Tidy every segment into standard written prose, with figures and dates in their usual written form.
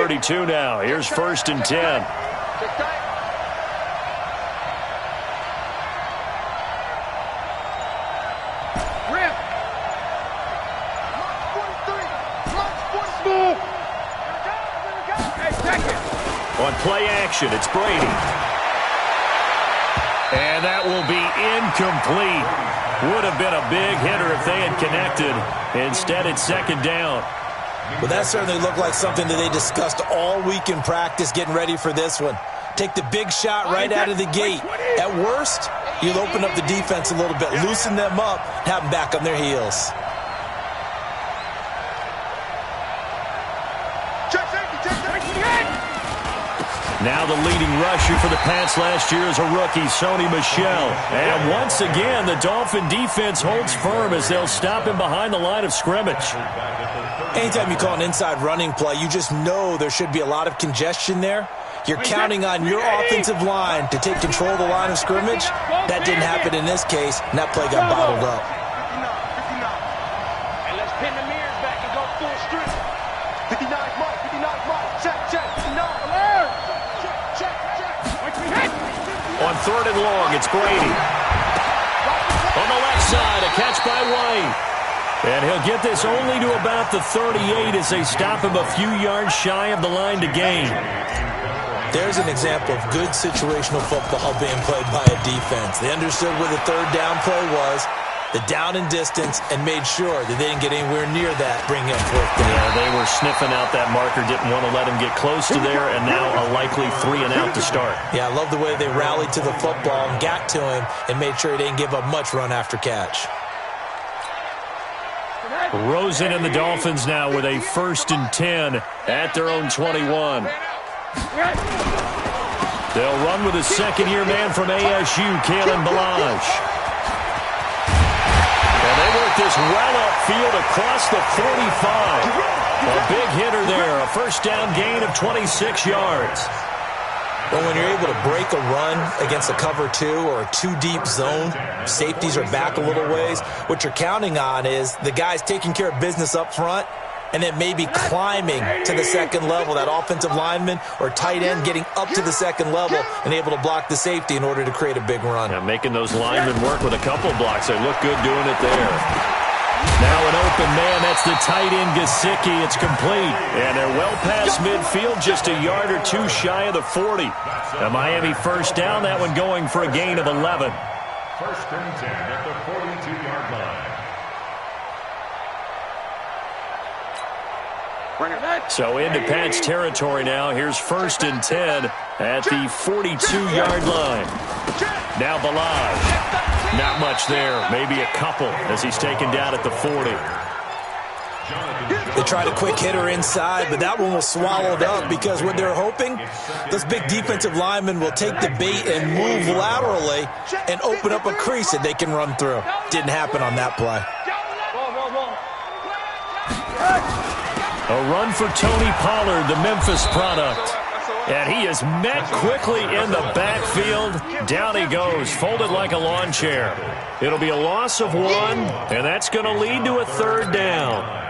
32 now. Here's 1st and 10. On play action, it's Brady. And that will be incomplete. Would have been a big hitter if they had connected. Instead, it's 2nd down. Well, that certainly looked like something that they discussed all week in practice getting ready for this one. Take the big shot right out of the gate. At worst, you'll open up the defense a little bit, loosen them up, have them back on their heels. Now the leading rusher for the Pats last year is a rookie, Sony Michel. And once again, the Dolphin defense holds firm as they'll stop him behind the line of scrimmage. Anytime you call an inside running play, you just know there should be a lot of congestion there. You're counting on your offensive line to take control of the line of scrimmage. That didn't happen in this case, and that play got bottled up. And let's pin the mirrors back and go full strip. 59 mark, 59 mark. Check, check, 59. Alert! Check, check, check. On 3rd and long, it's Brady. On the left side, a catch by White. And he'll get this only to about the 38 as they stop him a few yards shy of the line to gain. There's an example of good situational football being played by a defense. They understood where the 3rd down play was, the down and distance, and made sure that they didn't get anywhere near that, bring in 4th down. Yeah, they were sniffing out that marker, didn't want to let him get close to there, and now a likely 3 and out to start. Yeah, I love the way they rallied to the football and got to him and made sure he didn't give up much run after catch. Rosen and the Dolphins now with a 1st and 10 at their own 21. They'll run with a second-year man from ASU, Kalen Balazs. And they work this well upfield across the 45. A big hitter there, a 1st down gain of 26 yards. But when you're able to break a run against a cover 2 or a 2-deep zone, safeties are back a little ways. What you're counting on is the guys taking care of business up front and then maybe climbing to the 2nd level, that offensive lineman or tight end getting up to the 2nd level and able to block the safety in order to create a big run. Yeah, making those linemen work with a couple blocks. They look good doing it there. Now an open man, that's the tight end Gesicki. It's complete. And they're well past midfield, just a yard or 2 shy of the 40. A Miami 1st down, that one going for a gain of 11. 1st and 10 at the 42-yard line. So into Pats territory now. Here's 1st and 10 at the 42-yard line. Now Balazs. Not much there. Maybe a couple as he's taken down at the 40. They tried a quick hitter inside, but that one was swallowed up because what they're hoping, those big defensive linemen will take the bait and move laterally and open up a crease that they can run through. Didn't happen on that play. A run for Tony Pollard, the Memphis product. And he is met quickly in the backfield. Down he goes, folded like a lawn chair. It'll be a loss of 1, and that's going to lead to a 3rd down.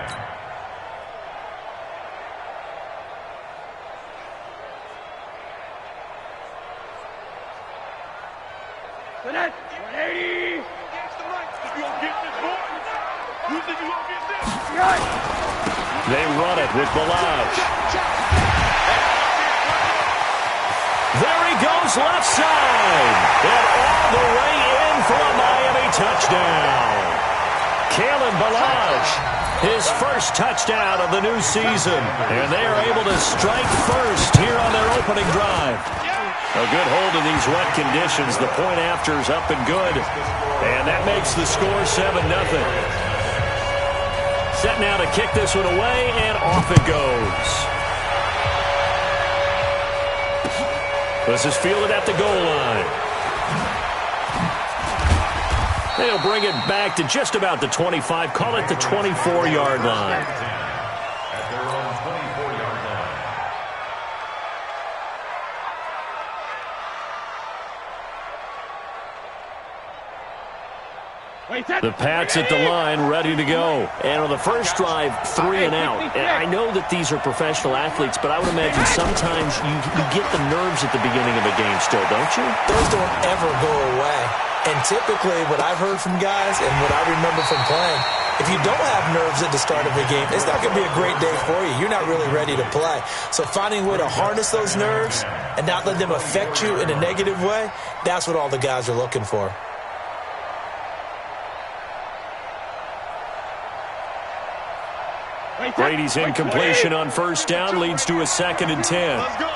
They run it with Balazs. There he goes left side. And all the way in for a Miami touchdown. Kalen Balazs, his 1st touchdown of the new season. And they are able to strike first here on their opening drive. A good hold in these wet conditions. The point after is up and good. And that makes the score 7-0. Set now to kick this one away, and off it goes. This is fielded at the goal line. They'll bring it back to just about the 25. Call it the 24-yard line. At their own 24-yard line. The Pats at the line, ready to go. And on the first drive, 3 and out. And I know that these are professional athletes, but I would imagine sometimes you get the nerves at the beginning of a game still, don't you? Those don't ever go away. And typically what I've heard from guys and what I remember from playing, if you don't have nerves at the start of a game, it's not going to be a great day for you. You're not really ready to play. So finding a way to harness those nerves and not let them affect you in a negative way, that's what all the guys are looking for. Brady's incompletion on first down leads to a 2nd and 10. Let's go.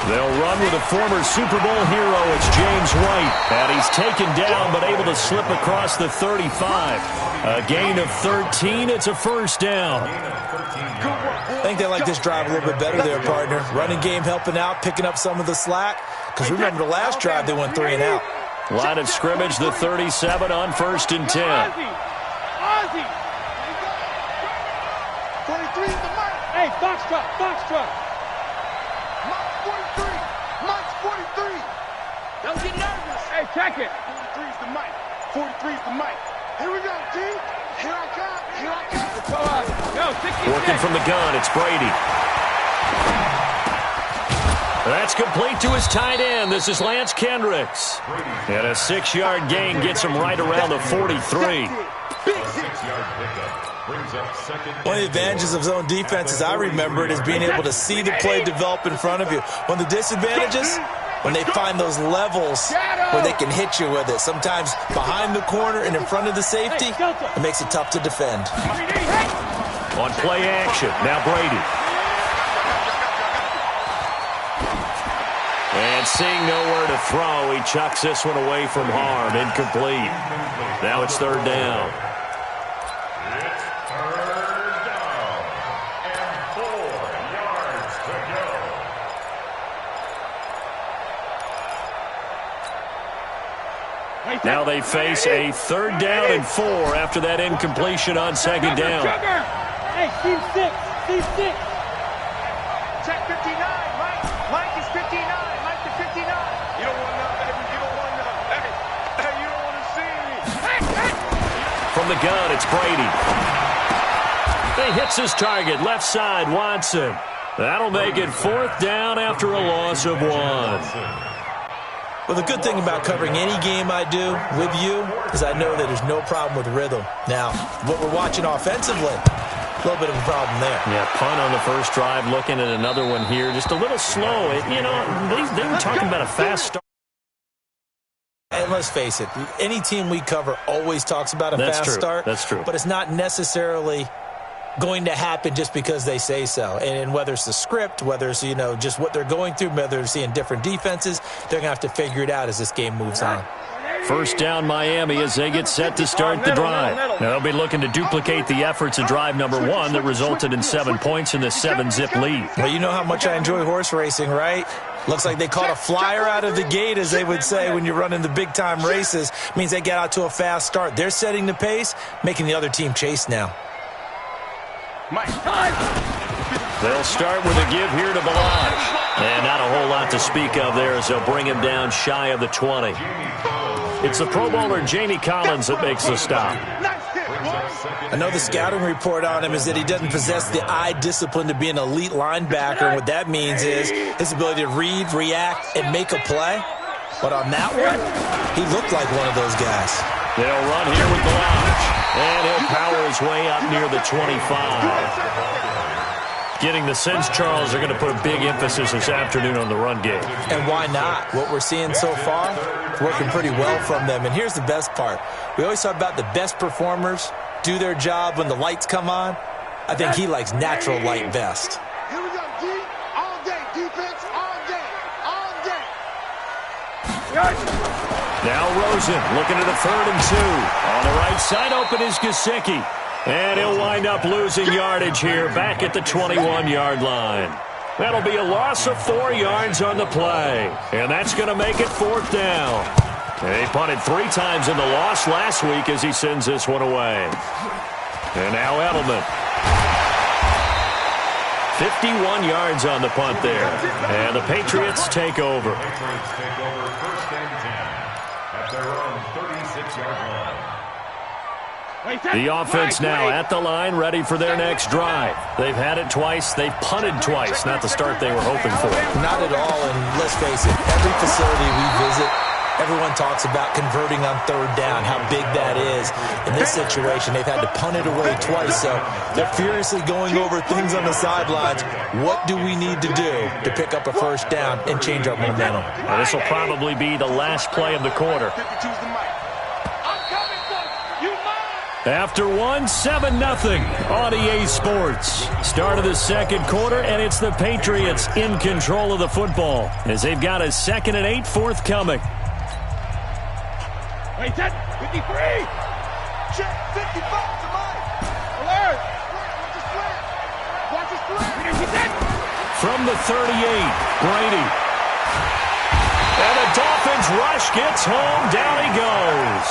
They'll run with a former Super Bowl hero. It's James White. And he's taken down but able to slip across the 35. A gain of 13. It's a first down. I think they like this drive a little bit better there, partner. Running game helping out, picking up some of the slack. Because remember the last drive they went 3 and out. Line of scrimmage, the 37 on first and 10. Ozzy. 43 is the mark. Hey, box truck. Mike's 43. Mike's 43. Don't get nervous. Hey, check it. 43 is the mic. 43 is the mic. Here we go, T. Here I come. Let's go, Ozzy. Go, 66. Working from the gun, it's Brady. That's complete to his tight end. This is Lance Kendricks. And a 6-yard gain gets him right around the 43. One of the advantages of zone defense, as I remember it, is being able to see the play develop in front of you. One of the disadvantages, when they find those levels where they can hit you with it. Sometimes behind the corner and in front of the safety, it makes it tough to defend. On play action, now Brady. And seeing nowhere to throw, he chucks this one away from harm. Incomplete. Now it's 3rd down. It's 3rd down and 4 yards to go. Now they face a 3rd down and 4 after that incompletion on 2nd down. Hey, Steve 6. Check 59, Mike. Mike is 59. Mike to 59. You don't want none, baby. You don't want none. Hey, you don't want to see me. From the gun, it's Brady. He hits his target, left side, Watson. That'll make it 4th down after a loss of 1. Well, the good thing about covering any game I do with you is I know that there's no problem with rhythm. Now, what we're watching offensively, a little bit of a problem there. Yeah, punt on the first drive, looking at another one here. Just a little slow. They were talking about a fast start. And let's face it, any team we cover always talks about a fast start. That's true. But it's not necessarily going to happen just because they say so. And whether it's the script, whether it's, just what they're going through, whether they're seeing different defenses, they're going to have to figure it out as this game moves on. First down Miami as they get set to start the drive. Now they'll be looking to duplicate the efforts of drive number 1 that resulted in 7 points in the 7-zip lead. Well, you know how much I enjoy horse racing, right? Looks like they caught a flyer out of the gate, as they would say when you're running the big-time races. Means they get out to a fast start. They're setting the pace, making the other team chase now. They'll start with a give here to Balaj. And not a whole lot to speak of there as they'll bring him down shy of the 20. It's the Pro Bowler Jamie Collins that makes the stop. I know the scouting report on him is that he doesn't possess the eye discipline to be an elite linebacker. And what that means is his ability to read, react, and make a play. But on that one, he looked like one of those guys. They'll run here with Balaj. And he'll power his way up near the 25. Getting the sense, Charles, are going to put a big emphasis this afternoon on the run game. And why not? What we're seeing so far, working pretty well from them. And here's the best part. We always talk about the best performers do their job when the lights come on. I think he likes natural light best. Here we go, D. All day. Defense all day. All day. Now Rosen looking at a 3rd and 2. On the right side, open is Gesicki. And he'll wind up losing yardage here back at the 21-yard line. That'll be a loss of 4 yards on the play. And that's going to make it 4th down. He punted 3 times in the loss last week as he sends this one away. And now Edelman. 51 yards on the punt there. And the Patriots take over. at their own 36-yard line. The offense now at the line, ready for their next drive. They've had it twice. They've punted twice. Not the start they were hoping for. Not at all, and let's face it, every facility we visit, everyone talks about converting on third down, how big that is. In this situation, they've had to punt it away twice, so they're furiously going over things on the sidelines. What do we need to do to pick up a first down and change our momentum? Well, this will probably be the last play of the quarter. After one, 7-0 on EA Sports. Start of the second quarter, and it's the Patriots in control of the football as they've got a 2nd and 8 forthcoming. Wait, 10, 53. Check, 55 to mine. Alert. Watch his flat. From the 38, Brady. And the Dolphins rush gets home. Down he goes.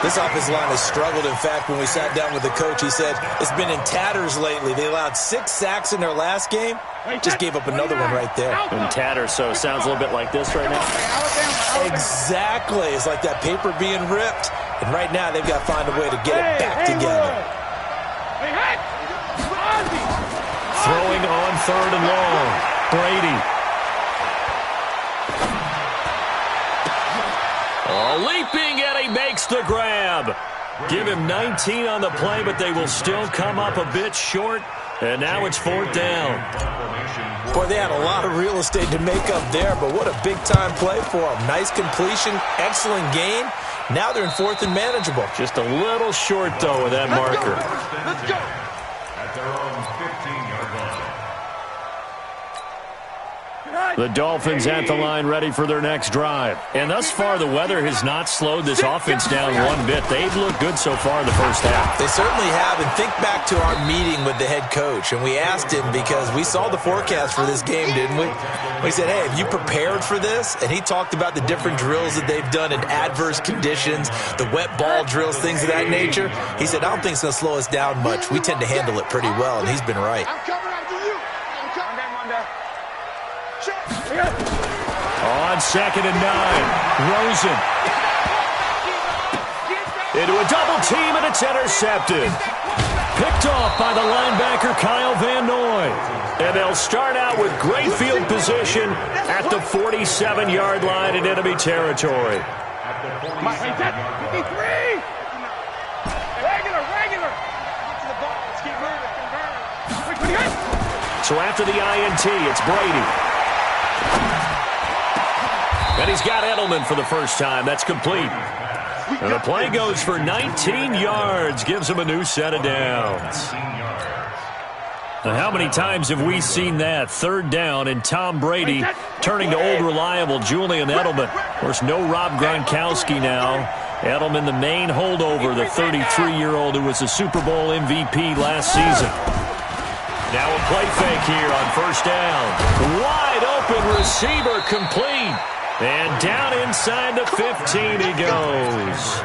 This offensive line has struggled. In fact, when we sat down with the coach, he said it's been in tatters lately. They allowed 6 sacks in their last game. Just gave up another one right there. In tatters, so it sounds a little bit like this right now. Exactly. It's like that paper being ripped. And right now, they've got to find a way to get it back together. Throwing on 3rd and long. Brady. Leaping, and he makes the grab. Give him 19 on the play, but they will still come up a bit short. And now it's 4th down. Boy, they had a lot of real estate to make up there, but what a big-time play for them. Nice completion, excellent game. Now they're in 4th and manageable. Just a little short, though, with that marker. Let's go. At their own 15-yard line. The Dolphins at the line, ready for their next drive. And thus far, the weather has not slowed this offense down one bit. They've looked good so far in the first half. They certainly have. And think back to our meeting with the head coach. And we asked him, because we saw the forecast for this game, didn't we? We said, hey, have you prepared for this? And he talked about the different drills that they've done in adverse conditions, the wet ball drills, things of that nature. He said, I don't think it's going to slow us down much. We tend to handle it pretty well, and he's been right. I'm coming after you. I'm coming. Monday. On 2nd and 9, Rosen. Into a double team, and it's intercepted. Picked off by the linebacker, Kyle Van Noy. And they'll start out with great field position at the 47-yard line in enemy territory. At the 47-yard line. 53. Regular. Get to the ball. Let's keep moving. So after the INT, it's Brady. And he's got Edelman for the first time. That's complete. And the play goes for 19 yards. Gives him a new set of downs. Now, how many times have we seen that? 3rd down and Tom Brady turning to old reliable Julian Edelman. Of course, no Rob Gronkowski now. Edelman, the main holdover, the 33-year-old who was a Super Bowl MVP last season. Now a play fake here on 1st down. Wide open receiver, complete. And down inside the 15 he goes.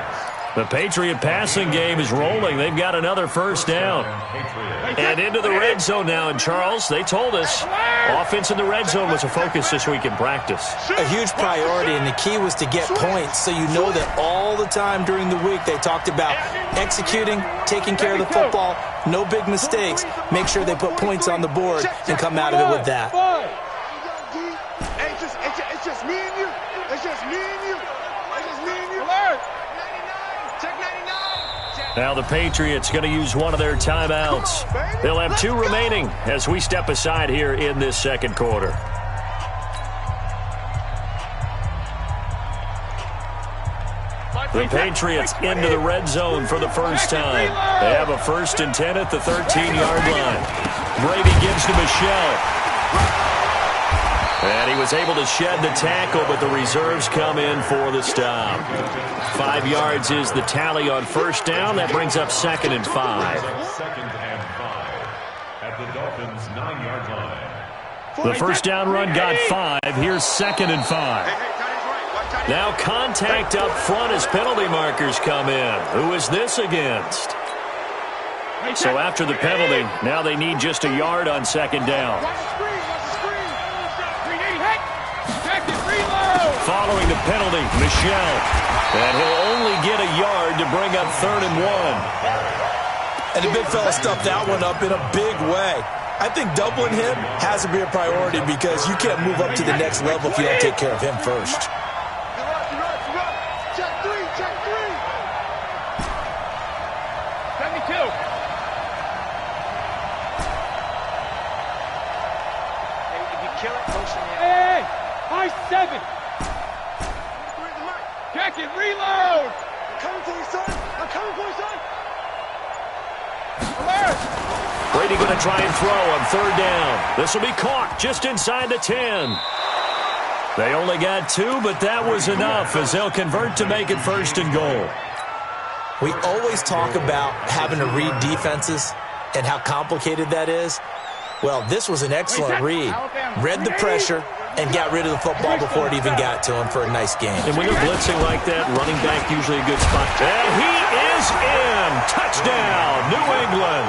The Patriot passing game is rolling. They've got another 1st down. And into the red zone now. And Charles, they told us offense in the red zone was a focus this week in practice. A huge priority, and the key was to get points. So you know that all the time during the week they talked about executing, taking care of the football, no big mistakes. Make sure they put points on the board and come out of it with that. It's just me and you. It's just me and you. It's just me and you. Check 99. Now the Patriots going to use one of their timeouts. They'll have 2 remaining as we step aside here in this second quarter. The Patriots into the red zone for the first time. They have a 1st and 10 at the 13-yard line. Brady gives to Michel. And he was able to shed the tackle, but the reserves come in for the stop. 5 yards is the tally on 1st down. That brings up 2nd and 5. 2nd and 5 at the Dolphins' 9-yard line. The 1st down run got 5. Here's 2nd and 5. Now contact up front as penalty markers come in. Who is this against? So after the penalty, now they need just a yard on 2nd down. following the penalty, Michelle. And he'll only get a yard to bring up 3rd and 1. And the big fella stuffed that one up in a big way. I think doubling him has to be a priority because you can't move up to the next level if you don't take care of him first. Check three. 72. If you kill it, motion it. Hey, high 7. Check it, reload. I'm coming for you, son. Brady going to try and throw on 3rd down. This will be caught just inside the 10. They only got 2, but that was enough as they'll convert to make it 1st and goal. We always talk about having to read defenses and how complicated that is. Well, this was an excellent read. Read the pressure and got rid of the football before it even got to him for a nice game. And when you're blitzing like that, running back usually a good spot. And he is in. Touchdown, New England.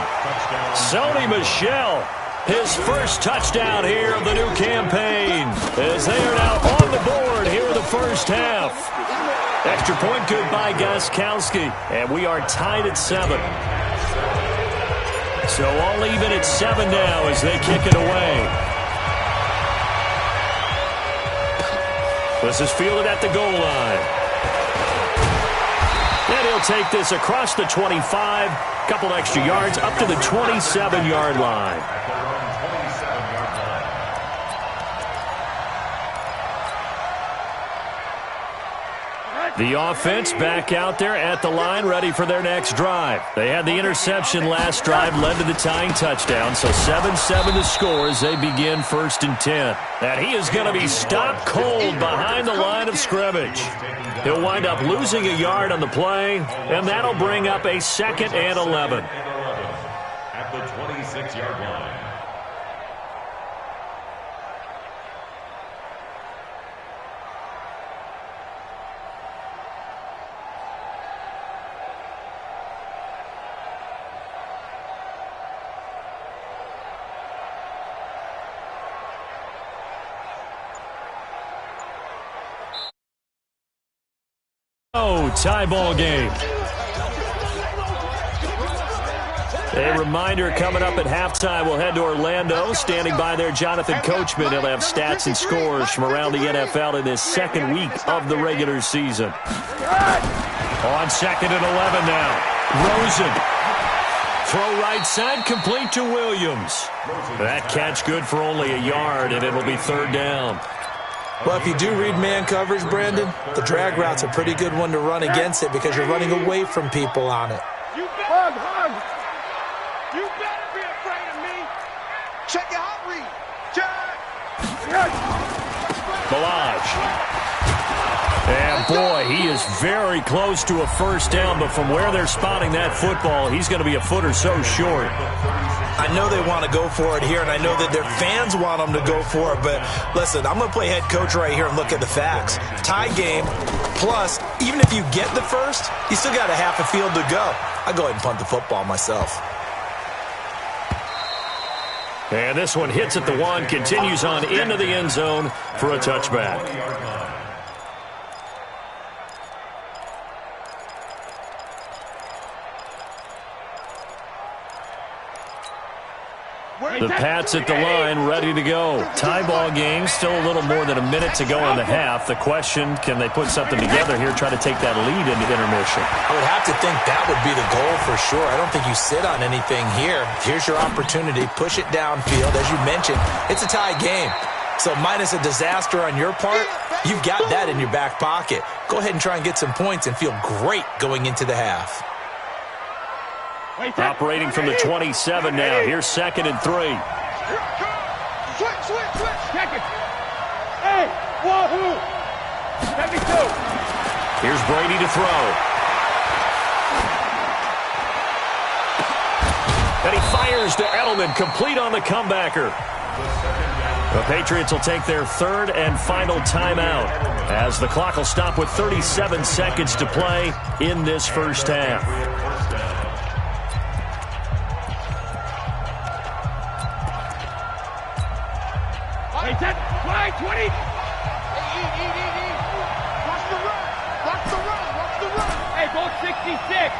Sony Michel, his first touchdown here of the new campaign, as they are now on the board here in the first half. Extra point good by Gostkowski, and we are tied at 7. So all even at 7 now as they kick it away. This is fielded at the goal line. And he'll take this across the 25, couple extra yards, up to the 27-yard line. The offense back out there at the line, ready for their next drive. They had the interception last drive, led to the tying touchdown, so 7-7 to score as they begin 1st and 10. And he is going to be stopped cold behind the line of scrimmage. He'll wind up losing a yard on the play, and that'll bring up a 2nd and 11. At the 26-yard line. Tie ball game. A reminder coming up at halftime, we'll head to Orlando. Standing by there, Jonathan Coachman. He'll have stats and scores from around the NFL in this 2nd week of the regular season. On 2nd and 11 now. Rosen. Throw right side, complete to Williams. That catch good for only a yard, and it'll be 3rd down. Well, if you do read man coverage, Brandon, the drag route's a pretty good one to run against it because you're running away from people on it. Hug. You better be afraid of me. Check your hot read. Check. Balaj. And, boy, he is very close to a 1st down, but from where they're spotting that football, he's going to be a foot or so short. I know they want to go for it here, and I know that their fans want them to go for it, but listen, I'm going to play head coach right here and look at the facts. Tie game, plus, even if you get the first, you still got a half a field to go. I'll go ahead and punt the football myself. And this one hits at the 1, continues on into the end zone for a touchback. The Pats at the line, ready to go. Tie ball game, still a little more than a minute to go in the half. The question, can they put something together here, try to take that lead into intermission? I would have to think that would be the goal for sure. I don't think you sit on anything here. Here's your opportunity. Push it downfield. As you mentioned, it's a tie game. So minus a disaster on your part, you've got that in your back pocket. Go ahead and try and get some points and feel great going into the half. Operating from the 27 now. Here's 2nd and 3. Switch. Check it. Hey, wahoo. 72. Here's Brady to throw. And he fires to Edelman, complete on the comebacker. The Patriots will take their 3rd and final timeout as the clock will stop with 37 seconds to play in this first half. Call 66.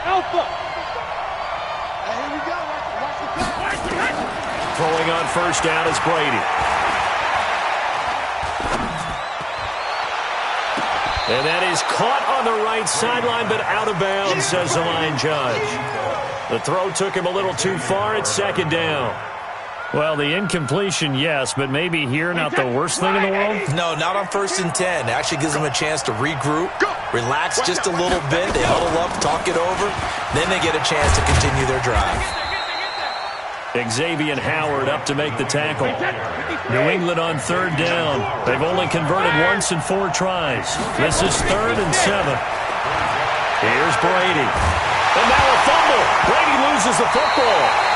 Alpha. Here we go. Watch the pass. Throwing on first down is Brady. And that is caught on the right sideline, but out of bounds, says the line judge. The throw took him a little too far at second down. Well, the incompletion, yes, but maybe here not the worst thing in the world? No, not on 1st and 10. It actually gives them a chance to regroup, relax just a little bit. They huddle up, talk it over. Then they get a chance to continue their drive. Xavier Howard up to make the tackle. New England on 3rd down. They've only converted once in 4 tries. This is 3rd and 7. Here's Brady. And now a fumble. Brady loses the football.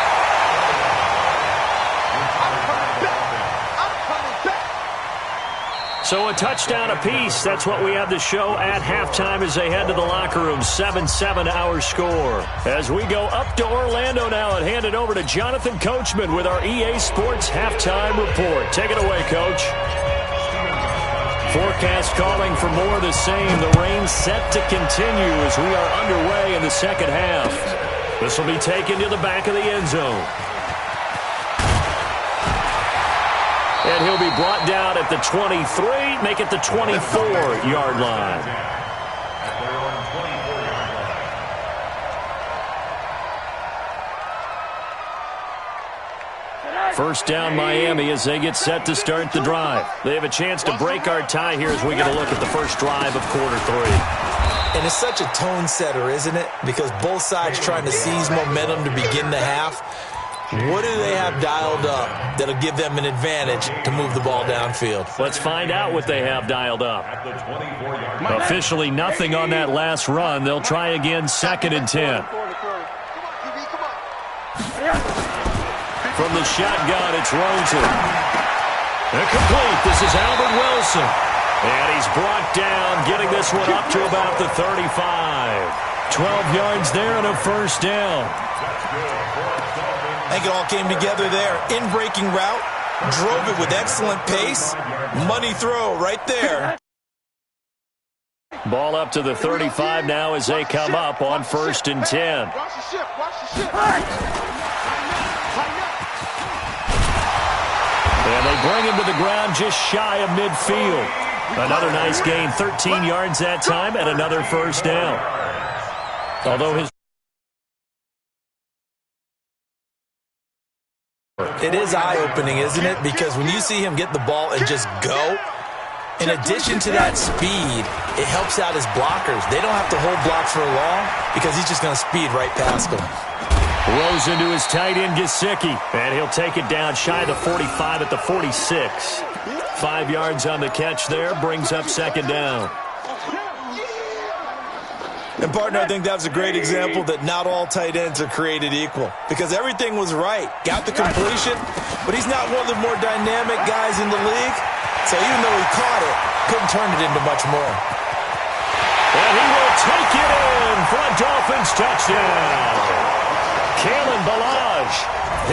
So a touchdown apiece. That's what we have to show at halftime as they head to the locker room. 7-7 our score. As we go up to Orlando now and hand it over to Jonathan Coachman with our EA Sports Halftime Report. Take it away, Coach. Forecast calling for more of the same. The rain set to continue as we are underway in the second half. This will be taken to the back of the end zone. And he'll be brought down at the 23, make it the 24-yard line. First down Miami as they get set to start the drive. They have a chance to break our tie here as we get a look at the first drive of quarter 3. And it's such a tone setter, isn't it? Because both sides trying to seize momentum to begin the half. What do they have dialed up that'll give them an advantage to move the ball downfield? Let's find out what they have dialed up. Officially nothing on that last run. They'll try again 2nd and 10. From the shotgun, it's Rosen. Incomplete. This is Albert Wilson. And he's brought down, getting this one up to about the 35. 12 yards there and a first down. I think it all came together there. In-breaking route, drove it with excellent pace. Money throw right there. Ball up to the 35 now as they come up on 1st and 10. And they bring him to the ground just shy of midfield. Another nice gain, 13 yards that time, and another first down. Although his It is eye-opening, isn't it? Because when you see him get the ball and just go, in addition to that speed, it helps out his blockers. They don't have to hold blocks for long because he's just going to speed right past them. Rolls into his tight end, Gesicki, and he'll take it down shy of the 45 at the 46. 5 yards on the catch there, brings up 2nd down. And, partner, I think that's a great example that not all tight ends are created equal because everything was right. Got the completion, but he's not one of the more dynamic guys in the league. So even though he caught it, couldn't turn it into much more. And he will take it in for a Dolphins touchdown. Kalen Ballage,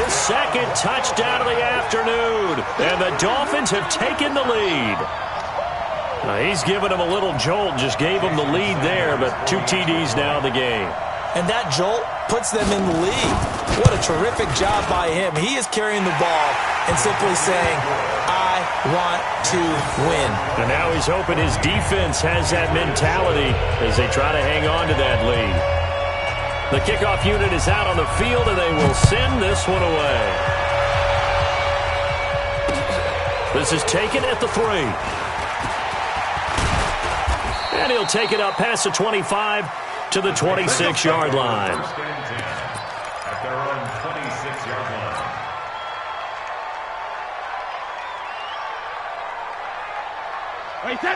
his 2nd touchdown of the afternoon. And the Dolphins have taken the lead. He's given him a little jolt, just gave him the lead there, but 2 TDs now in the game. And that jolt puts them in the lead. What a terrific job by him. He is carrying the ball and simply saying, I want to win. And now he's hoping his defense has that mentality as they try to hang on to that lead. The kickoff unit is out on the field, and they will send this one away. This is taken at the 3. And he'll take it up past the 25 to the 26-yard line. At their own 26-yard line.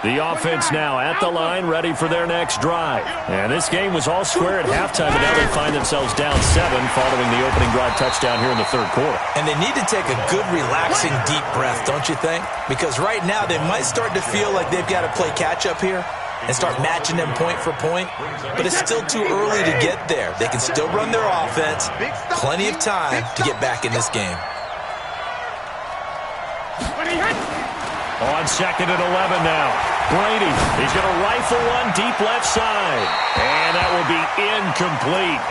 The offense now at the line, ready for their next drive. And this game was all square at halftime, but now they find themselves down 7 following the opening drive touchdown here in the 3rd quarter. And they need to take a good, relaxing, deep breath, don't you think? Because right now they might start to feel like they've got to play catch-up here and start matching them point for point. But it's still too early to get there. They can still run their offense. Plenty of time to get back in this game. On 2nd and 11 now. Brady, he's going to rifle one deep left side. And that will be incomplete.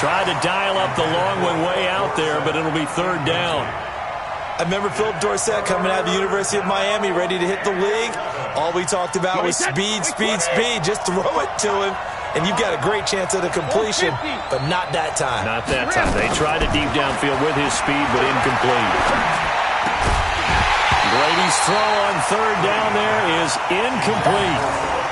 Tried to dial up the long one way out there, but it'll be third down. I remember Philip Dorsett coming out of the University of Miami ready to hit the league. All we talked about was speed, speed, speed. Just throw it to him, and you've got a great chance at a completion, but not that time. Not that time. They tried it deep downfield with his speed, but incomplete. Brady's throw on third down there is incomplete.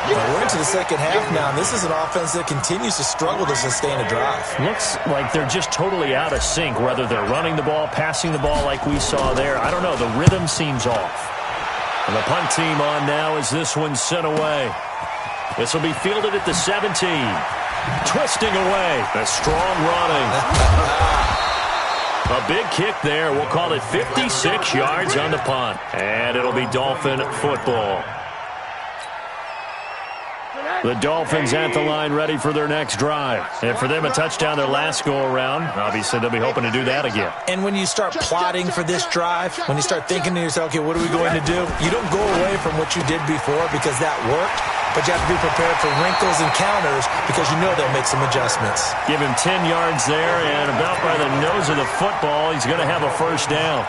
We're into the second half now, and this is an offense that continues to struggle to sustain a drive. Looks like they're just totally out of sync, whether they're running the ball, passing the ball like we saw there. I don't know. The rhythm seems off. And the punt team on now as this one's sent away. This will be fielded at the 17. Twisting away. A strong running. A big kick there. We'll call it 56 yards on the punt. And it'll be Dolphin football. The Dolphins at the line ready for their next drive. And for them, a touchdown their last go-around. Obviously, they'll be hoping to do that again. And when you start plotting for this drive, when you start thinking to yourself, okay, what are we going to do? You don't go away from what you did before because that worked, but you have to be prepared for wrinkles and counters because you know they'll make some adjustments. Give him 10 yards there, and about by the nose of the football, he's going to have a first down.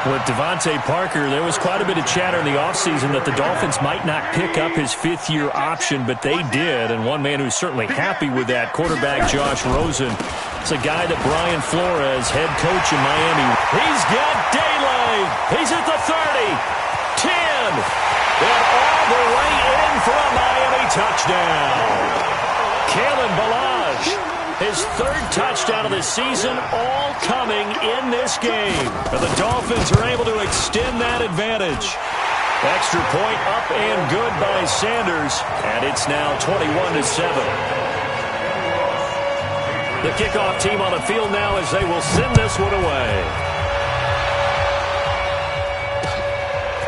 With Devontae Parker, there was quite a bit of chatter in the offseason that the Dolphins might not pick up his fifth-year option, but they did, and one man who's certainly happy with that, quarterback Josh Rosen. It's a guy that Brian Flores, head coach in Miami. He's got daylight. He's at the 30, 10, and all the way in for a Miami touchdown. Kalen Ballage, his third touchdown of the season, all coming in this game. And the Dolphins are able to extend that advantage. Extra point up and good by Sanders, and it's now 21-7. The kickoff team on the field now as they will send this one away.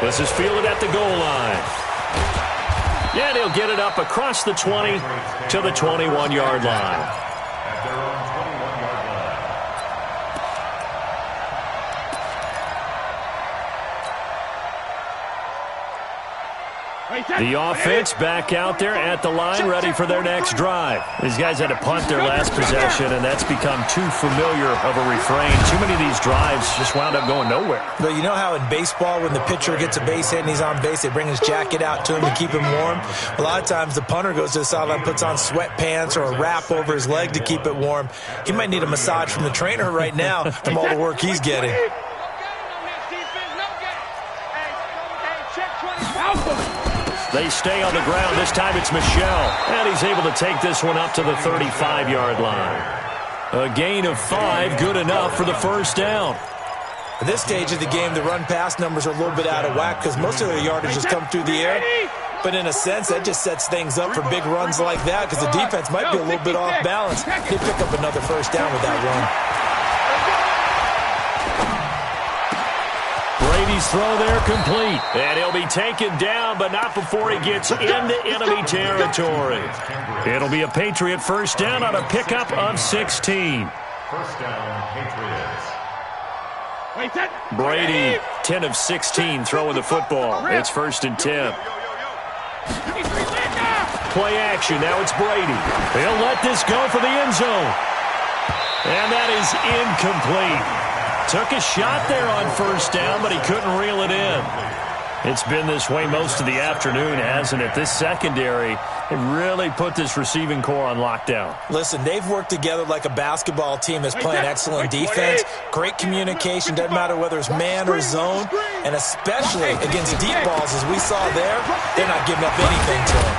This is fielded at the goal line. Yeah, and he'll get it up across the 20 to the 21-yard line. The offense back out there at the line, ready for their next drive. These guys had to punt their last possession, and that's become too familiar of a refrain. Too many of these drives just wound up going nowhere. But you know how in baseball, when the pitcher gets a base hit and he's on base, they bring his jacket out to him to keep him warm? A lot of times the punter goes to the sideline, puts on sweatpants or a wrap over his leg to keep it warm. He might need a massage from the trainer right now from all the work he's getting. They stay on the ground. This time it's Michel. And he's able to take this one up to the 35-yard line. A gain of 5, good enough for the first down. At this stage of the game, the run-pass numbers are a little bit out of whack because most of their yardage has come through the air. But in a sense, that just sets things up for big runs like that because the defense might be a little bit off balance. They pick up another first down with that run. Brady's throw there complete. And he'll be taken down, but not before he gets into enemy territory. It'll be a Patriot first down on a pickup of 16. First down, Patriots. Brady, 10 of 16, throwing the football. It's first and 10. Play action. Now it's Brady. He'll let this go for the end zone. And that is incomplete. Took a shot there on first down, but he couldn't reel it in. It's been this way most of the afternoon, hasn't it? This secondary, it really put this receiving core on lockdown. Listen, they've worked together like a basketball team that's playing excellent defense. Great communication, doesn't matter whether it's man or zone. And especially against deep balls, as we saw there, they're not giving up anything to them.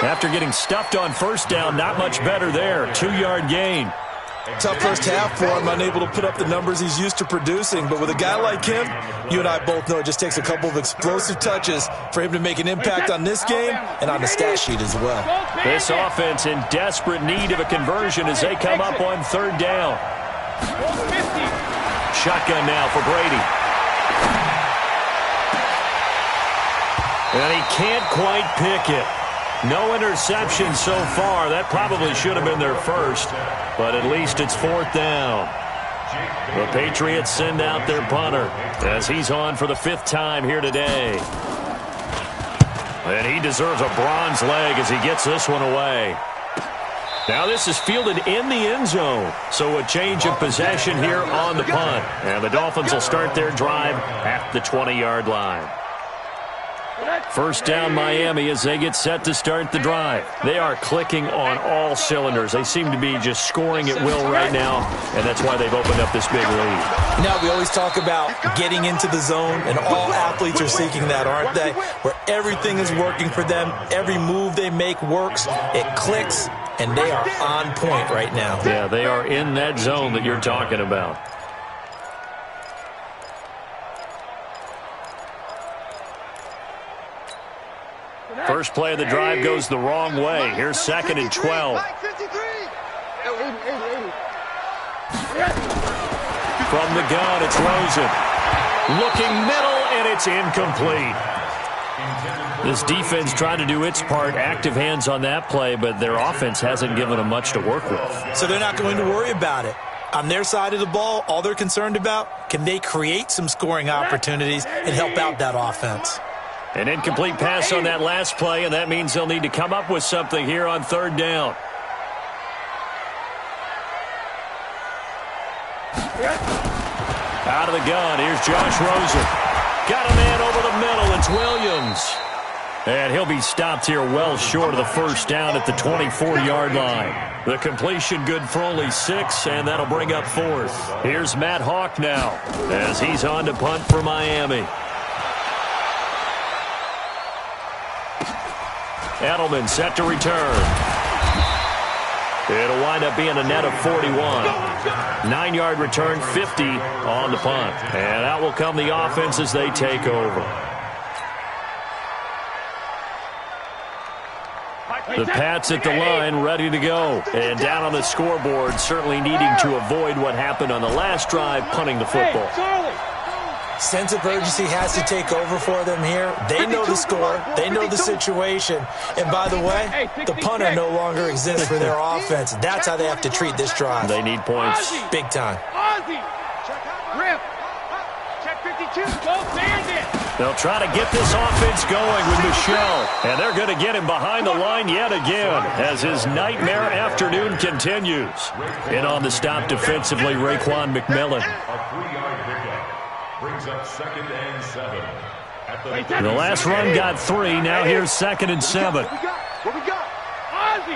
After getting stuffed on first down, not much better there. 2-yard gain. Tough first half for him, unable to put up the numbers he's used to producing. But with a guy like him, you and I both know it just takes a couple of explosive touches for him to make an impact on this game and on the stat sheet as well. This offense in desperate need of a conversion as they come up on third down. Shotgun now for Brady. And he can't quite pick it. No interception so far. That probably should have been their first, but at least it's fourth down. The Patriots send out their punter as he's on for the 5th time here today. And he deserves a bronze leg as he gets this one away. Now this is fielded in the end zone. So a change of possession here on the punt. And the Dolphins will start their drive at the 20-yard line. First down Miami as they get set to start the drive. They are clicking on all cylinders. They seem to be just scoring at will right now, and that's why they've opened up this big lead. Now we always talk about getting into the zone, and all athletes are seeking that, aren't they? Where everything is working for them. Every move they make works. It clicks, and they are on point right now. Yeah, they are in that zone that you're talking about. First play of the drive goes the wrong way. Here's 2nd and 12. From the gun, it's Rosen. Looking middle, and it's incomplete. This defense tried to do its part, active hands on that play, but their offense hasn't given them much to work with. So they're not going to worry about it. On their side of the ball, all they're concerned about, can they create some scoring opportunities and help out that offense? An incomplete pass on that last play, and that means they'll need to come up with something here on 3rd down. Out of the gun, here's Josh Rosen. Got a man over the middle, it's Williams. And he'll be stopped here well short of the first down at the 24-yard line. The completion good for only 6, and that'll bring up 4th. Here's Matt Hawk now as he's on to punt for Miami. Edelman set to return. It'll wind up being a net of 41. 9-yard return, 50 on the punt. And out will come the offense as they take over. The Pats at the line, ready to go. And down on the scoreboard, certainly needing to avoid what happened on the last drive, punting the football. Sense of urgency has to take over for them here. They know the score. They know the situation. And by the way, the punter no longer exists for their offense. That's how they have to treat this drive. They need points. Big time. They'll try to get this offense going with Michelle. And they're going to get him behind the line yet again as his nightmare afternoon continues. In on the stop defensively, Raekwon McMillan. Brings up 2nd and 7. The last run got 3. Now here's 2nd and 7. What we got? Ozzie!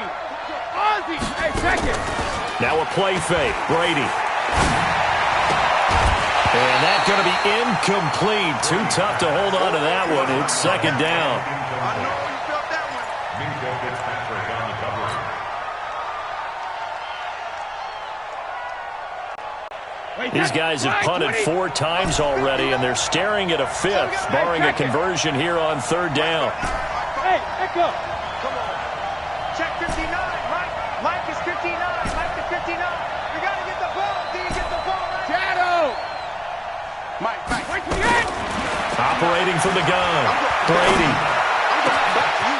Hey, second! Now a play fake. Brady. And that's going to be incomplete. Too tough to hold on to that one. It's 2nd down. I know you felt that one. Minka Fitzpatrick on the cover. These guys have punted 4 times already, and they're staring at a 5th, barring a conversion here on 3rd down. Hey, let go. Come on. Check 59, Mike is 59. Mike to 59. You got to get the ball. Do you get the ball? Shadow. Mike. Operating from the gun. Brady.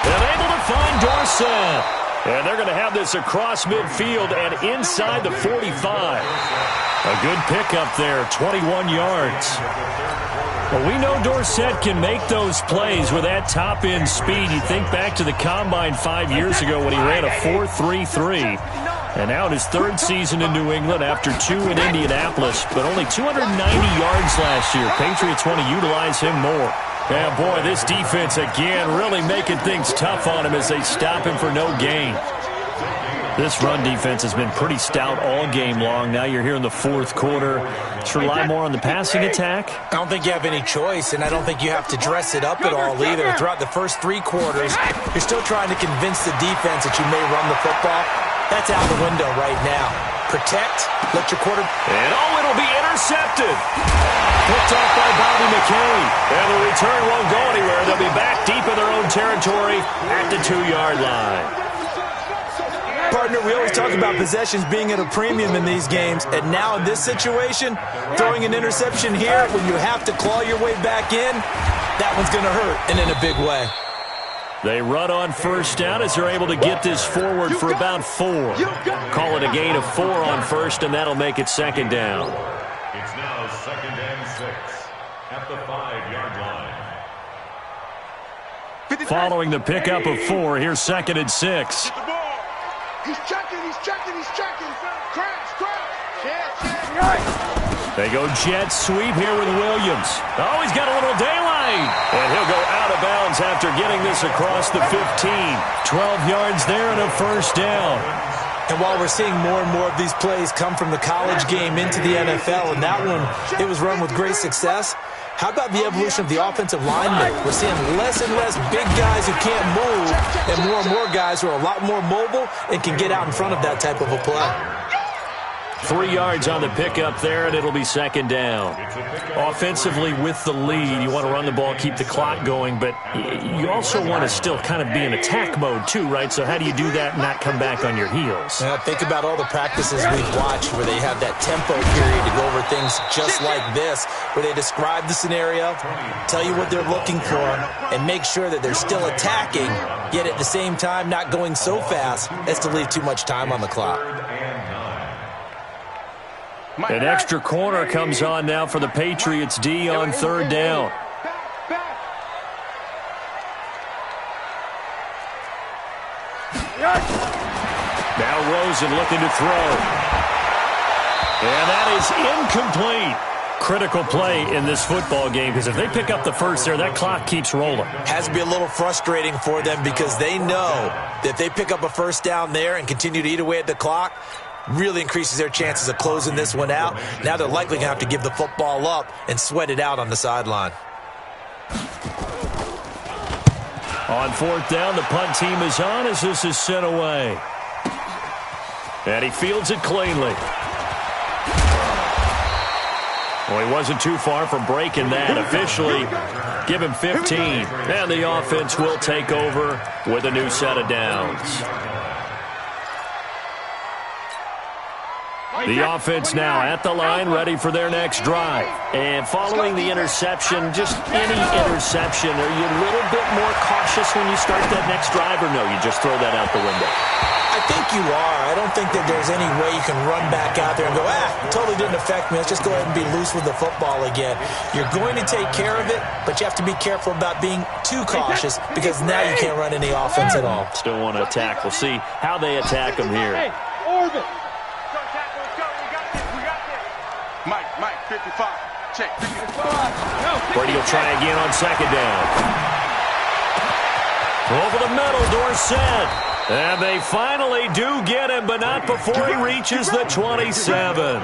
And able to find Dorsett. And they're going to have this across midfield and inside the 45. A good pickup there, 21 yards. Well, we know Dorsett can make those plays with that top-end speed. You think back to the Combine 5 years ago when he ran a 4.33. And now in his 3rd season in New England after 2 in Indianapolis, but only 290 yards last year. Patriots want to utilize him more. Yeah, boy, this defense again really making things tough on him as they stop him for no gain. This run defense has been pretty stout all game long. Now you're here in the 4th quarter. To rely more on the passing attack? I don't think you have any choice, and I don't think you have to dress it up at all either. Throughout the first 3 quarters, you're still trying to convince the defense that you may run the football. That's out the window right now. Protect, let your quarter... And it'll be intercepted. Picked off by Bobby McCain. And the return won't go anywhere. They'll be back deep in their own territory at the 2-yard line. Partner, we always talk about possessions being at a premium in these games, and now in this situation, throwing an interception here when you have to claw your way back in, that one's going to hurt, and in a big way. They run on first down as they're able to get this forward for about 4. Call it a gain of 4 on first, and that'll make it 2nd down. It's now 2nd and 6 at the 5-yard line. Following the pickup of 4, here's 2nd and 6. Get the ball. He's checking. Crash. They go jet sweep here with Williams. Oh, he's got a little daylight. And he'll go out of bounds after getting this across the 15. 12 yards there and a first down. And while we're seeing more and more of these plays come from the college game into the NFL, and that one, it was run with great success, how about the evolution of the offensive linemen? We're seeing less and less big guys who can't move and more guys who are a lot more mobile and can get out in front of that type of a play. 3 yards on the pickup there, and it'll be 2nd down. Offensively with the lead, you want to run the ball, keep the clock going, but you also want to still kind of be in attack mode too, right? So how do you do that and not come back on your heels? Think about all the practices we've watched where they have that tempo period to go over things just like this, where they describe the scenario, tell you what they're looking for, and make sure that they're still attacking, yet at the same time not going so fast as to leave too much time on the clock. An extra corner comes on now for the Patriots D on 3rd down. Now Rosen looking to throw. And that is incomplete. Critical play in this football game, because if they pick up the first there, that clock keeps rolling. Has to be a little frustrating for them because they know that if they pick up a first down there and continue to eat away at the clock, really increases their chances of closing this one out. Now they're likely going to have to give the football up and sweat it out on the sideline. On 4th down, the punt team is on as this is sent away. And he fields it cleanly. Well, he wasn't too far from breaking that. Officially, give him 15. And the offense will take over with a new set of downs. The offense now at the line, ready for their next drive. And following the interception, just any interception, are you a little bit more cautious when you start that next drive, or no, you just throw that out the window? I think you are. I don't think that there's any way you can run back out there and go, totally didn't affect me. Let's just go ahead and be loose with the football again. You're going to take care of it, but you have to be careful about being too cautious because now you can't run any offense at all. Still want to attack. We'll see how they attack them here. Orbit. Mike, 55. Check. 55. Brady will try again on 2nd down. Over the middle, Dorsett. And they finally do get him, but not before he reaches the 27.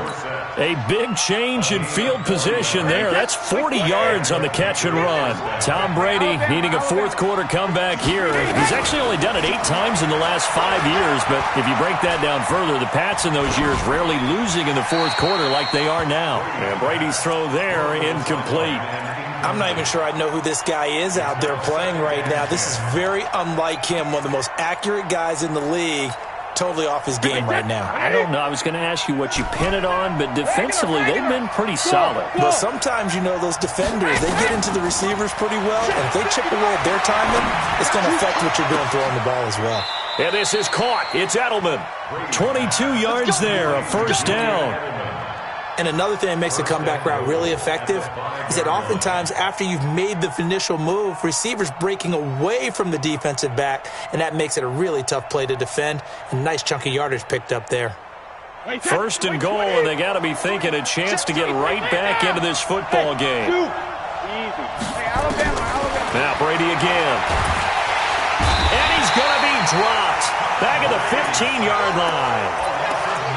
A big change in field position there. That's 40 yards on the catch and run. Tom Brady needing a 4th quarter comeback here. He's actually only done it 8 times in the last 5 years, but if you break that down further, the Pats in those years rarely losing in the 4th quarter like they are now. And Brady's throw there incomplete. I'm not even sure I know who this guy is out there playing right now. This is very unlike him, one of the most accurate guys in the league. Totally off his game right now. I don't know. I was going to ask you what you pin it on, but defensively, they've been pretty solid. But sometimes, those defenders, they get into the receivers pretty well, and if they chip away at their timing, it's going to affect what you're doing throwing the ball as well. And this is caught. It's Edelman. 22 yards there, a first down. And another thing that makes the comeback route really effective is that oftentimes after you've made the initial move, receivers breaking away from the defensive back, and that makes it a really tough play to defend. A nice chunk of yardage picked up there. 1st and goal, and they got to be thinking a chance to get right back into this football game. Now Brady again. And he's going to be dropped back at the 15-yard line.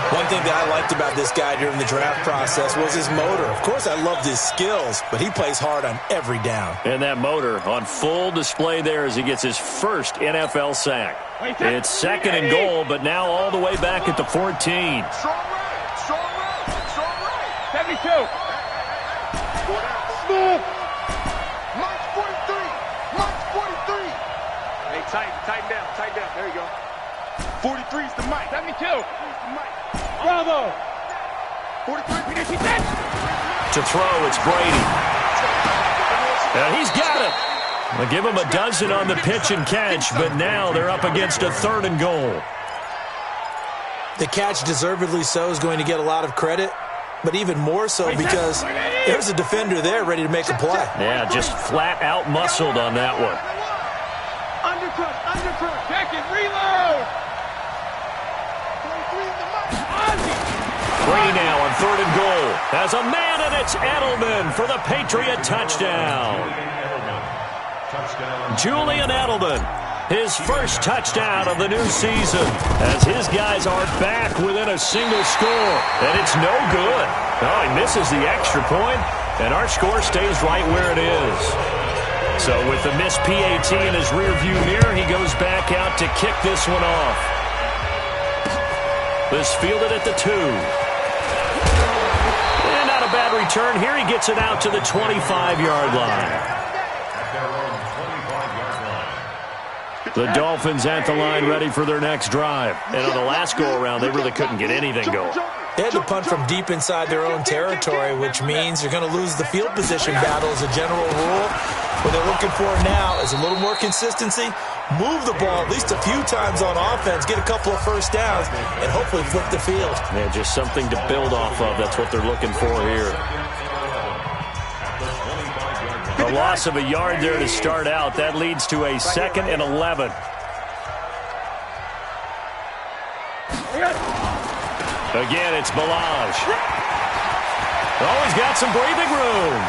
One thing that I liked about this guy during the draft process was his motor. Of course, I loved his skills, but he plays hard on every down. And that motor on full display there as he gets his first NFL sack. It's 2nd and goal, but now all the way back at the 14. Strong right. 72. Smooth. Mike's 43. Hey, tighten down. There you go. 43 is the Mike. 72. Bravo! 43. To throw, it's Brady. And he's got it. They'll give him a dozen on the pitch and catch, but now they're up against a 3rd and goal. The catch, deservedly so, is going to get a lot of credit, but even more so because there's a defender there ready to make a play. Yeah, just flat out muscled on that one. Undercross. Check it. Reload. 23 in the mic. Brady now on 3rd and goal. Has a man, and it's Edelman for the Patriot touchdown. Julian Edelman, his first touchdown of the new season, as his guys are back within a single score. And it's no good. Oh, he misses the extra point, and our score stays right where it is. So with the missed PAT in his rearview mirror, he goes back out to kick this one off. This fielded at the 2. And not a bad return here. He gets it out to the 25-yard line. The Dolphins at the line ready for their next drive. And on the last go-around, they really couldn't get anything going. They had to punt from deep inside their own territory, which means you're going to lose the field position battle as a general rule. What they're looking for now is a little more consistency, move the ball at least a few times on offense, get a couple of first downs, and hopefully flip the field. Yeah, just something to build off of. That's what they're looking for here. A loss of a yard there to start out. That leads to a 2nd and 11. Again, it's Balaj. Oh, he's got some breathing room.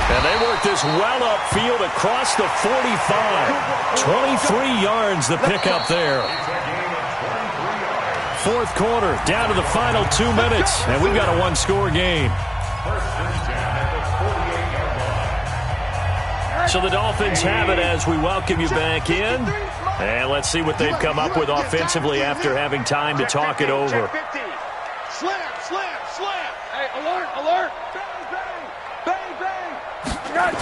And they work this well upfield across the 45. 23 yards the pickup there. 4th quarter, down to the final 2 minutes. And we've got a 1-score game. So the Dolphins have it as we welcome you back in. And let's see what they've come up with offensively after having time to talk it over. Slam, slam, slam. Hey, alert, alert. Bang, bang, bang, bang.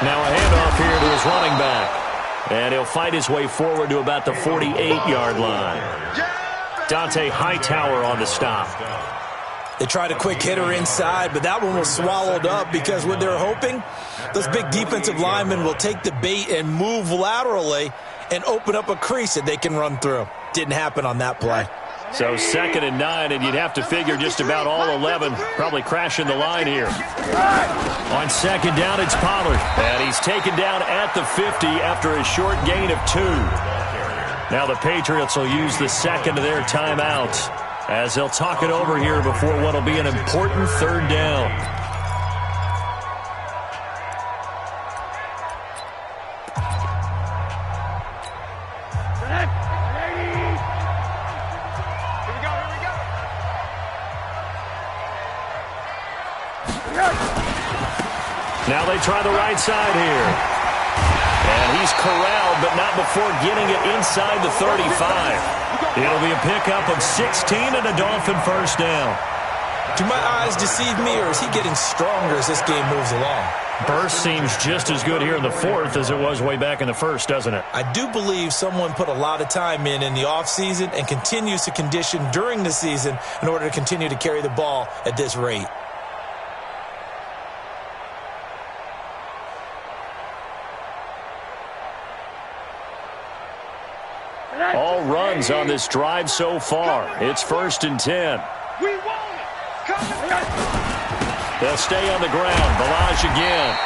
Now a handoff here to his running back. And he'll fight his way forward to about the 48-yard line. Dante Hightower on the stop. They tried a quick hitter inside, but that one was swallowed up because what they're hoping, those big defensive linemen will take the bait and move laterally and open up a crease that they can run through. Didn't happen on that play. So 2nd and 9, and you'd have to figure just about all 11 probably crashing the line here. On 2nd down, it's Pollard, and he's taken down at the 50 after a short gain of 2. Now the Patriots will use the 2nd of their timeouts as they'll talk it over here before what will be an important 3rd down. Now they try the right side here. And he's corralled, but not before getting it inside the 35. It'll be a pickup of 16 and a Dolphin first down. Do my eyes deceive me, or is he getting stronger as this game moves along? Burst seems just as good here in the 4th as it was way back in the 1st, doesn't it? I do believe someone put a lot of time in the offseason and continues to condition during the season in order to continue to carry the ball at this rate. All runs on this drive so far. It's 1st and 10. We want it. They'll stay on the ground. Balaj again.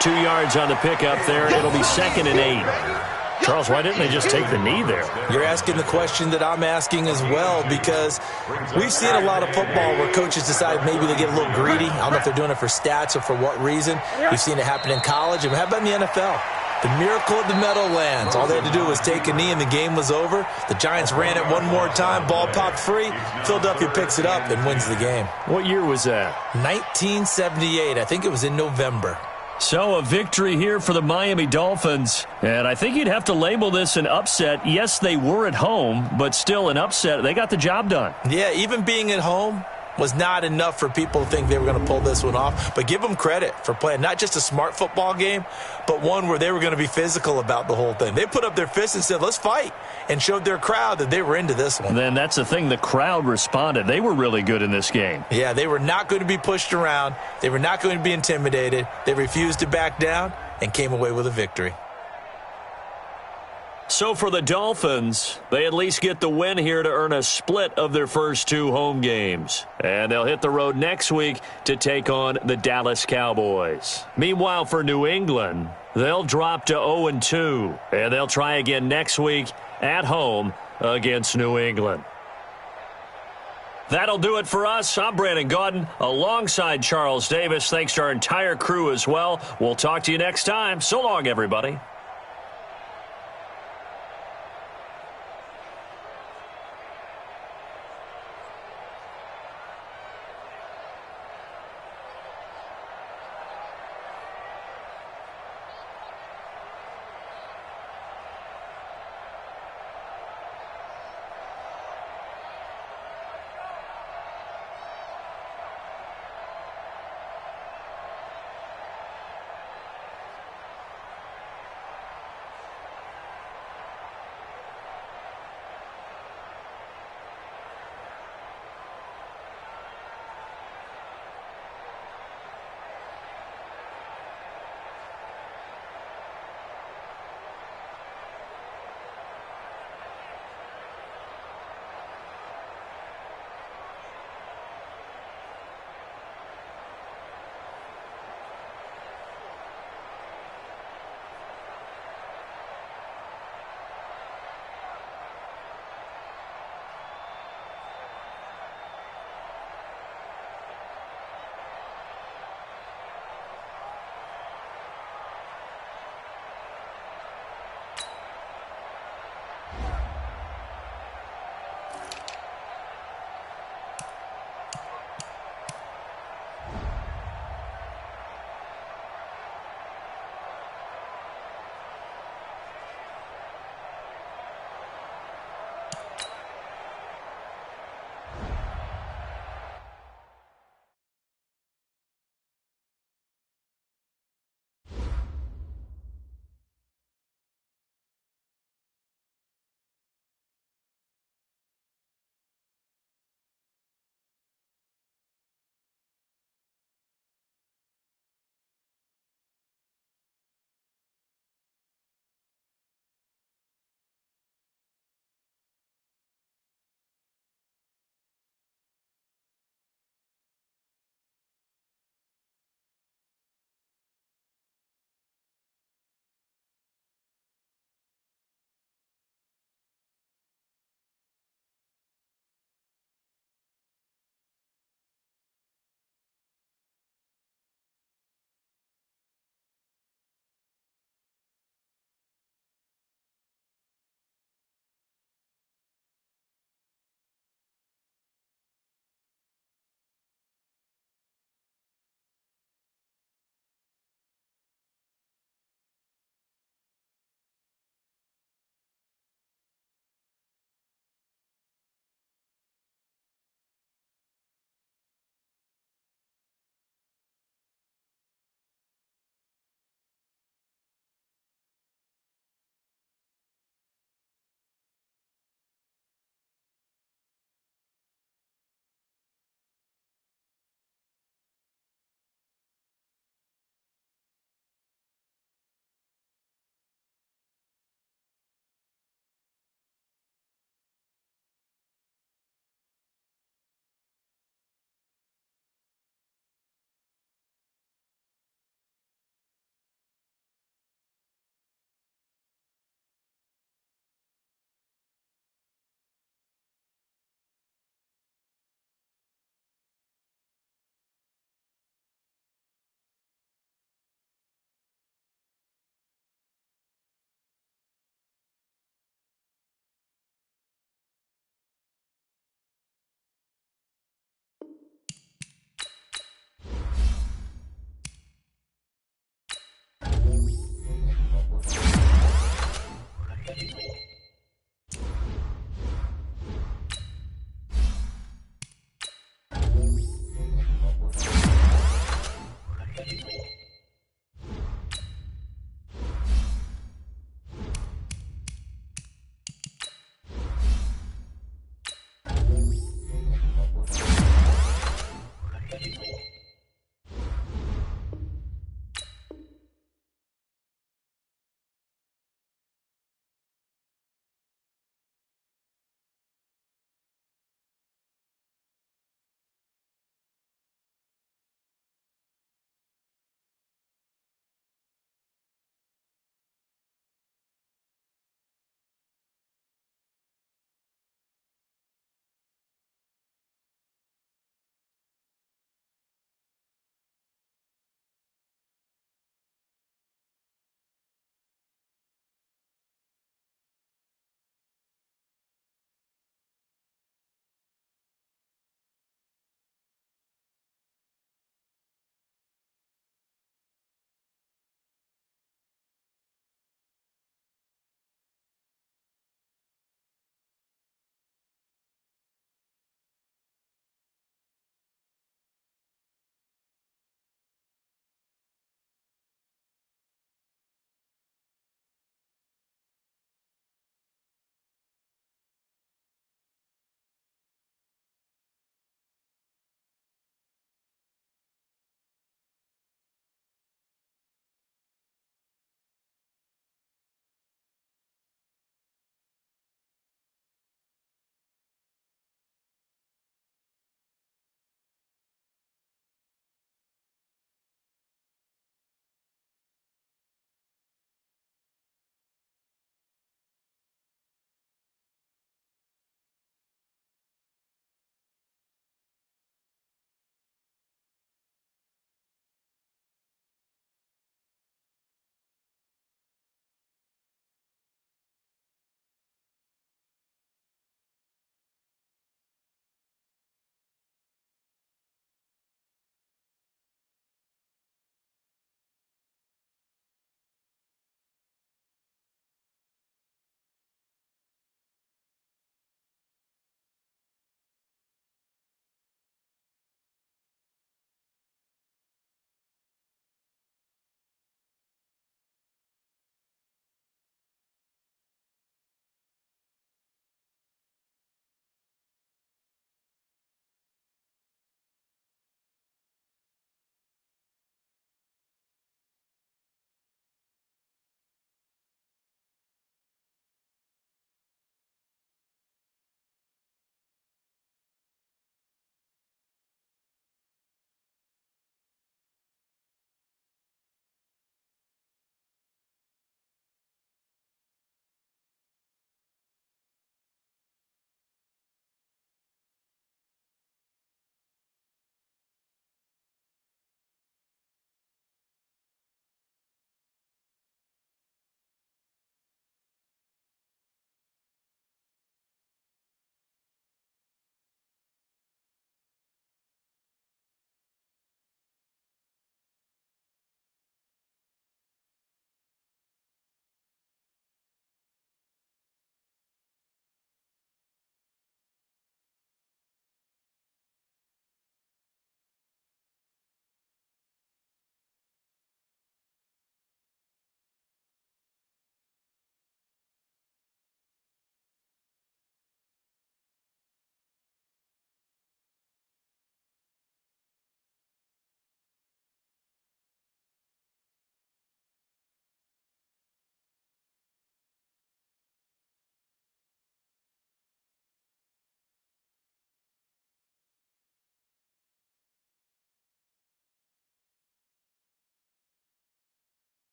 2 yards on the pickup there. It'll be 2nd and 8. Charles, why didn't they just take the knee there? You're asking the question that I'm asking as well, because we've seen a lot of football where coaches decide maybe they get a little greedy. I don't know if they're doing it for stats or for what reason. We've seen it happen in college. And how about in the NFL? The miracle of the Meadowlands. All they had to do was take a knee and the game was over. The Giants ran it one more time. Ball popped free. Philadelphia picks it up and wins the game. What year was that? 1978. I think it was in November. So a victory here for the Miami Dolphins. And I think you'd have to label this an upset. Yes, they were at home, but still an upset. They got the job done. Yeah, even being at home was not enough for people to think they were going to pull this one off. But give them credit for playing not just a smart football game, but one where they were going to be physical about the whole thing. They put up their fists and said, let's fight, and showed their crowd that they were into this one. And then that's the thing, the crowd responded. They were really good in this game. Yeah, they were not going to be pushed around. They were not going to be intimidated. They refused to back down and came away with a victory. So for the Dolphins, they at least get the win here to earn a split of their first 2 home games. And they'll hit the road next week to take on the Dallas Cowboys. Meanwhile, for New England, they'll drop to 0-2, and they'll try again next week at home against New England. That'll do it for us. I'm Brandon Gaudin alongside Charles Davis. Thanks to our entire crew as well. We'll talk to you next time. So long, everybody.